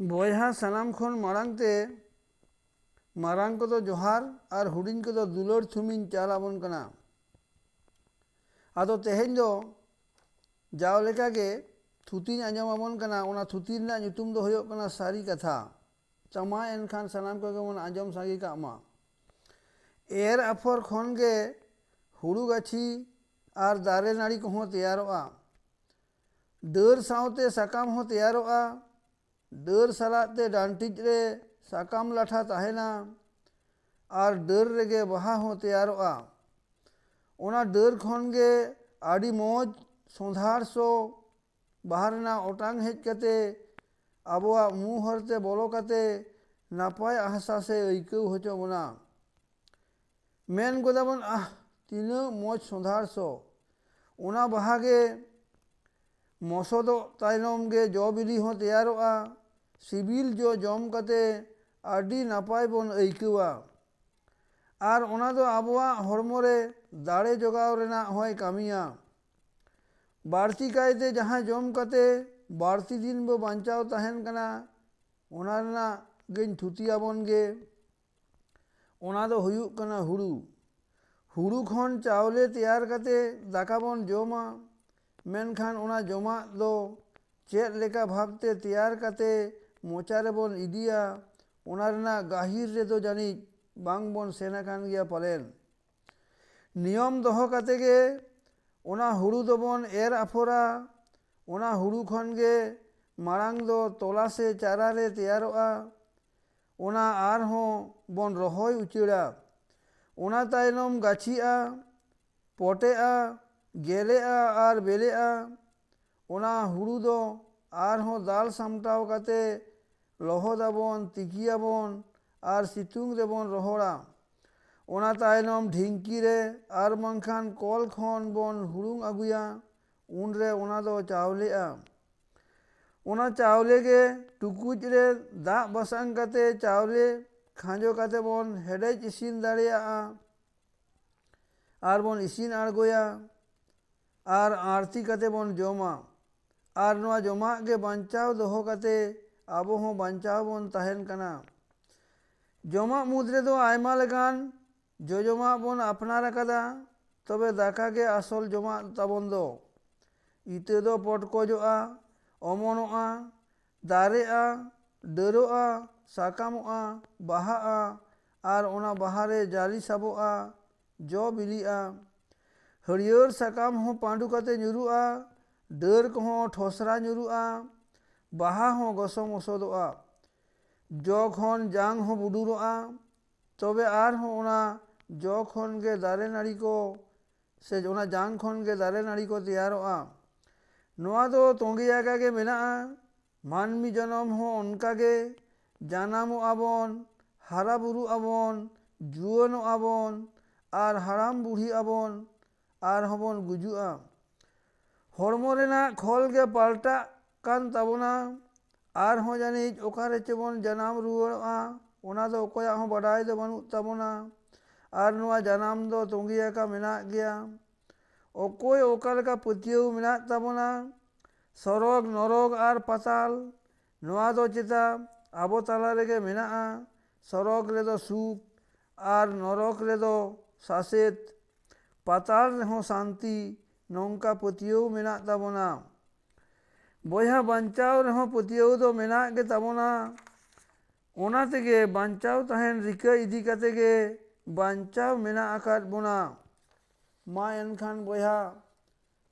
बॉयहा सनाम खन मारांगते मारांग को जोहार और हुडिंग को दुलर थुमिन चालाबन कना। आदो तेहेन दो जाव लेका के थुती आंजमाबन कना। ओना थुती रना ᱧᱩᱛᱩᱢ दो होयो कना सारी कथा चमा एनखान सनाम को मन आंजम सागी कामा। एर आफर खन गे हुड़ू गाछी और दारे नाड़ी को तैयारोआ। डर सावते साकाम हो तैयारोआ। डर सलाते डांटिज रे साकाम लाठा ताहेना और डर रेगे बहा हो तैयारोआ। ओना डर खन गे आड़ी मौज सोंधार सो बाहरना ओटांग हेज कते आबोआ मुँह हरते बोलो कते नापाय आहसा से अइकव होचो बना। मेन गोदाबन तीना मौज सोंधार सो ओना बहागे मसोदो तायनम गे जो बिली हो तैयारोआ। सिबिल जो जम कते आड़ी नापाय बन अइकवा और ओना दो आबोआ हरमोरे दाड़े जोगाव रेना होय कामिया। बाड़ती कायते जहाँ जम कते बाड़ती दिन बो बांचाव ताहेन कना ओना रेना गेन थुतियाबन गे। ओना दो हुयुग कना हुड़ू। हुड़ू खन चावले तैयार कते दाकाबन जोमा। मेनखान ओना जोमा दो चेद लेका भाबते तैयार कते मोचारे बन इदिया। ओना रेना गाहिर रे दो जानी बांग बन सेना कान गया पलेन। नियम दोहो कते गे ओना हुड़ू दो बन एर आफोरा। ओना हुड़ू खन गे मारांग दो तोला से चारा रे तैयारोआ। ओना आर हो बन रहोय उचेड़ा। ओना तायनम गाछीआ पोटेआ गेलेआ और बेलेआ। ओना हुड़ू दो आर हो दाल सामटाव कते लहोदाबन तिकियाबन और सितुंग देबन रहोड़ा। ओना तायनम ढिंकी रे और मंखान कल खन बन हुड़ुंग अगुया उन रे ओना दो चावलेआ। ओना चावले गे टुकुज रे दाग बसांग कते चावले खांजो कते बन हेडेज इसिन दाड़ेया और बन इसिन आड़गोया और आरती कते बन जोमा। और नोआ जोमा गे बांचाव दोहो कते आबो हो बांचाव बन ताहेन कना। जोमा मुद्रे दो आयमा लेकान जो जोमा बन अपनार कदा तबे दाका गे आसल जोमा ताबन दो। इते दो पटकोजोआ अमनोआ दारेआ डरोआ साकामोआ बाहाआ और ओना बाहारे जाली साबोआ जो बिलिआ। हरियर साकाम हो पांडू कते ᱧᱩᱨᱩᱜᱼᱟ। डर को हो ठोसरा ᱧᱩᱨᱩᱜᱼᱟ। बाहा हो गसो मसोदोआ। जो खन जांग हो बुडुरोआ। तबे आर हो ओना जो खन गे दारे नाड़ी को से ओना जांग खन गे दारे नाड़ी को तैयारोआ। नोआ दो तोंगे जागा गे मेनाआ। मानमी जनम हो उनका गे जानामो आबन हारा बुरु आबन जुआनो आबन और हाराम बुढ़ी आबन और हबन गुजुआ। हरमो रेना खल गे पाल्टा कान ताबोना और हो जानी ओकारे चेबन जनाम रुआड़ोआ। ओना दो ओकोया हो बडाय दो बानुग ताबोना और नोआ जनाम दो तोंगे जागा मेना गया। ओकोय ओका लेका पतियौ मेना ताबोना। सरग नरग और पाताल नोआ दो चेता आबो ताला रेगे मेनाआ। सरग रे दो सुख और नरक रे दो सासेत पाताल रे हो शांति नौका पतियौ मेना ताबोना। बॉयहा बांचाव रे हो पतियौ दो मेना गे ताबोना। ओना तेगे बांचाव ताहेन रिका इदी कते गे बांचाव मेना आकाद बोना। मा एनखान बॉयहा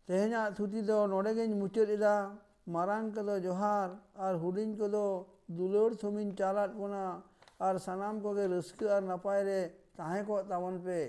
तेहेना थुती दो नोडे गेन मुचाद एदा। मारांग को दो जोहार और हुडिंग को दो दुलर थुमिन चालाद बोना और सनाम को गे रस्क और नपाय रे ताहे को ताबन पे।